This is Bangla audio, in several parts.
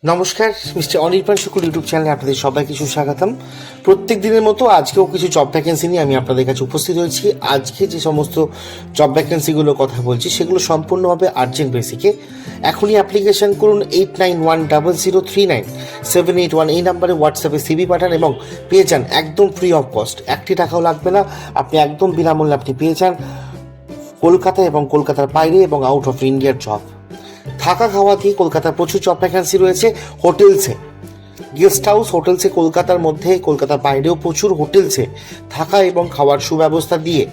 নমস্কার, মিস্টার অনির্বাণ শুকুর ইউটিউব চ্যানেলে আপনাদের সবাইকে সুস্বাগতম। প্রত্যেক দিনের মতো আজকেও কিছু জব ভ্যাকেন্সি নিয়ে আমি আপনাদের কাছে উপস্থিত হয়েছি। আজকে যে সমস্ত জব ভ্যাকেন্সিগুলোর কথা বলছি সেগুলো সম্পূর্ণভাবে আর্জেন্ট বেসিকে। এখনই অ্যাপ্লিকেশন করুন 8910039781 এই নাম্বারে হোয়াটসঅ্যাপে সিভি পাঠান এবং পেয়ে যান একদম ফ্রি অফ কস্ট। একটি টাকাও লাগবে না, আপনি একদম বিনামূল্যে আপনি পেয়ে যান কলকাতা এবং কলকাতার বাইরে এবং আউট অফ ইন্ডিয়ার জব। থাকা খাওয়া দিয়ে কলকাতার প্রচুর জব ভ্যাকেন্সি রয়েছে। হোটেলসে, গেস্ট হাউস হোটেলসে কলকাতার মধ্যে, কলকাতার বাইরেও প্রচুর হোটেলসে থাকা এবং খাওয়ার সুব্যবস্থা দিয়ে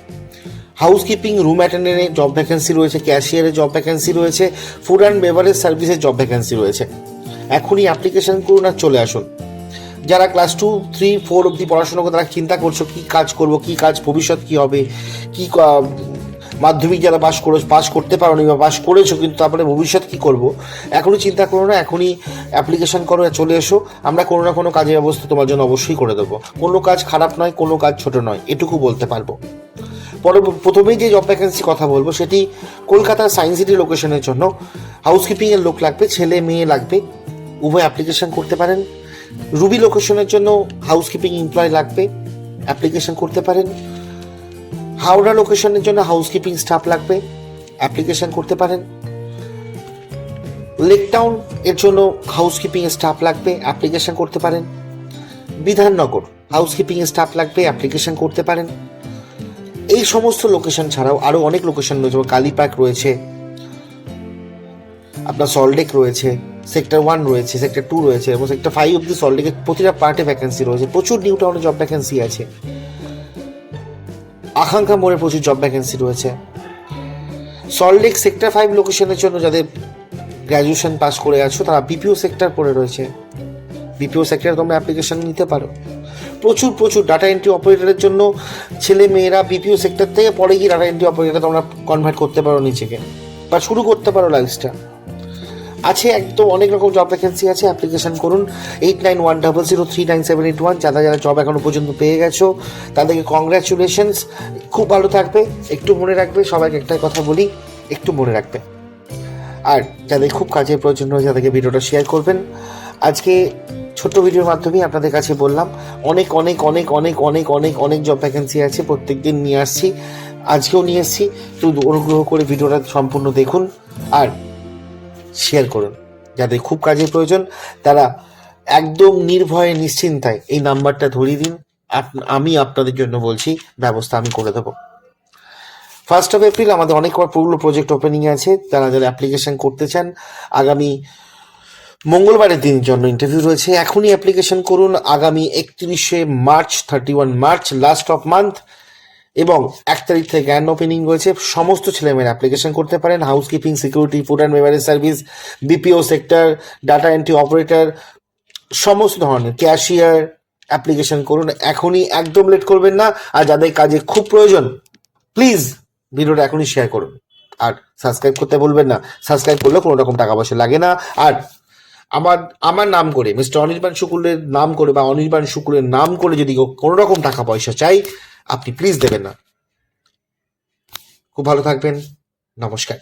হাউসকিপিং, রুম অ্যাটেন্ডেন্টের জব ভ্যাকেন্সি রয়েছে, ক্যাশিয়ারের জব ভ্যাকেন্সি রয়েছে, ফুড অ্যান্ড বেভারেজ সার্ভিসের জব ভ্যাকেন্সি রয়েছে। এখনই অ্যাপ্লিকেশন করুন আর চলে আসুন। যারা ক্লাস 2, 3, 4 অবধি পড়াশোনা করে তারা চিন্তা করছো কী কাজ করব, কী কাজ, ভবিষ্যৎ কী হবে, কী মাধ্যমিক যারা পাস করতে পারোনি বা পাস করেছো কিন্তু তারপরে ভবিষ্যৎ কী করব, এখনই চিন্তা করো না, এখনই অ্যাপ্লিকেশন করো, চলে এসো। আমরা কোনো না কোনো কাজের ব্যবস্থা তোমার জন্য অবশ্যই করে দেবো। কোনো কাজ খারাপ নয়, কোনো কাজ ছোট নয়, এটুকু বলতে পারবো। প্রথমেই যে জব ভ্যাকেন্সি কথা বলবো সেটি কলকাতার সায়েন্স সিটি লোকেশনের জন্য হাউসকিপিংয়ের লোক লাগবে, ছেলে মেয়ে লাগবে, উভয় অ্যাপ্লিকেশন করতে পারেন। রুবি লোকেশনের জন্য হাউসকিপিং এমপ্লয় লাগবে, অ্যাপ্লিকেশন করতে পারেন। হাওড়া লোকেশনের জন্য হাউসকিপিং স্টাফ লাগবে, অ্যাপ্লিকেশন করতে পারেন। লেক টাউন এর জন্য হাউসকিপিং স্টাফ লাগবে, অ্যাপ্লিকেশন করতে পারেন। বিধাননগর হাউসকিপিং স্টাফ লাগবে, অ্যাপ্লিকেশন করতে পারেন। এই সমস্ত লোকেশন ছাড়াও আরও অনেক লোকেশন রয়েছে, কালীপাক রয়েছে, আপনার সল্টলেক রয়েছে, সেক্টর 1 রয়েছে, সেক্টর 2 রয়েছে এবং সেক্টর 5 অব্দি সল্টলেকের প্রতিটা পার্টে ভ্যাকেন্সি রয়েছে। প্রচুর নিউ টাউনে জব ভ্যাকেন্সি আছে। আকাঙ্ক্ষা মোড়ে প্রচুর জব ভ্যাকেন্সি রয়েছে। সল্টলেক সেক্টর 5 লোকেশনের জন্য যাদের গ্র্যাজুয়েশন পাস করে আছো তারা বিপিও সেক্টর পড়ে রয়েছে, বিপিও সেক্টরে তোমরা অ্যাপ্লিকেশন নিতে পারো। প্রচুর ডাটা এন্ট্রি অপারেটরের জন্য ছেলে মেয়েরা বিপিও সেক্টর থেকে পরে গিয়ে ডাটা এন্ট্রি অপারেটরে তোমরা কনভার্ট করতে পারো নিজেকে, বা শুরু করতে পারো লাইফটা। আছে একদম অনেক রকম জব ভ্যাকেন্সি আছে, অ্যাপ্লিকেশন করুন 8910039781। যারা জব এখনো পর্যন্ত পেয়ে গেছো তাদেরকে কংগ্রাচুলেশনস, খুব ভালো থাকবে। একটু মনে রাখবে, সবাইকে একটাই কথা বলি, একটু মনে রাখবে। আর যাদের খুব কাজের প্রয়োজন রয়েছে তাদেরকে ভিডিওটা শেয়ার করবেন। আজকে ছোট্ট ভিডিওর মাধ্যমে আপনাদের কাছে বললাম অনেক অনেক অনেক অনেক অনেক অনেক অনেক জব ভ্যাকেন্সি আছে, প্রত্যেক দিন নিয়ে আসছি, আজকেও নিয়ে এসছি। শুধু অনুগ্রহ করে ভিডিওটা সম্পূর্ণ দেখুন আর শেয়ার করুন। যাদের খুব কাজের প্রয়োজন তারা একদম নির্ভয়ে নিশ্চিন্তায় এই নাম্বারটা ধরিয়ে দিন, আমি আপনাদের জন্য বলছি, ব্যবস্থা আমি করে দেবো। 1 এপ্রিল আমাদের অনেকগুলো প্রজেক্ট ওপেনিং আছে। যারা অ্যাপ্লিকেশন করতে চান, আগামী মঙ্গলবারের দিনের জন্য ইন্টারভিউ রয়েছে। এখনই অ্যাপ্লিকেশন করুন। আগামী 31 March, 31 March last of month এবং 1 তারিখ থেকে গ্র্যান্ড ওপেনিং রয়েছে। সমস্ত ছেলেমেয়েরা অ্যাপ্লিকেশন করতে পারেন। Housekeeping, security, food and beverage service, BPO sector, data entry operator, সমস্ত ধরনের ক্যাশিয়ার অ্যাপ্লিকেশন করুন এখনই, একদম লেট করবেন না। আর যাদের কাজে খুব প্রয়োজন প্লিজ ভিডিওটা এখনই শেয়ার করুন আর সাবস্ক্রাইব করতে বলবেন না। সাবস্ক্রাইব করলে কোনো রকম টাকা পয়সা লাগে না। আর আমার নাম করে, মিস্টার অনির্বাণ শুকুলের নাম করে বা অনির্বাণ শুকুলের নাম করে যদি কোনো রকম টাকা পয়সা চাই আপনি প্লিজ দেবেন না। খুব ভালো থাকবেন, নমস্কার।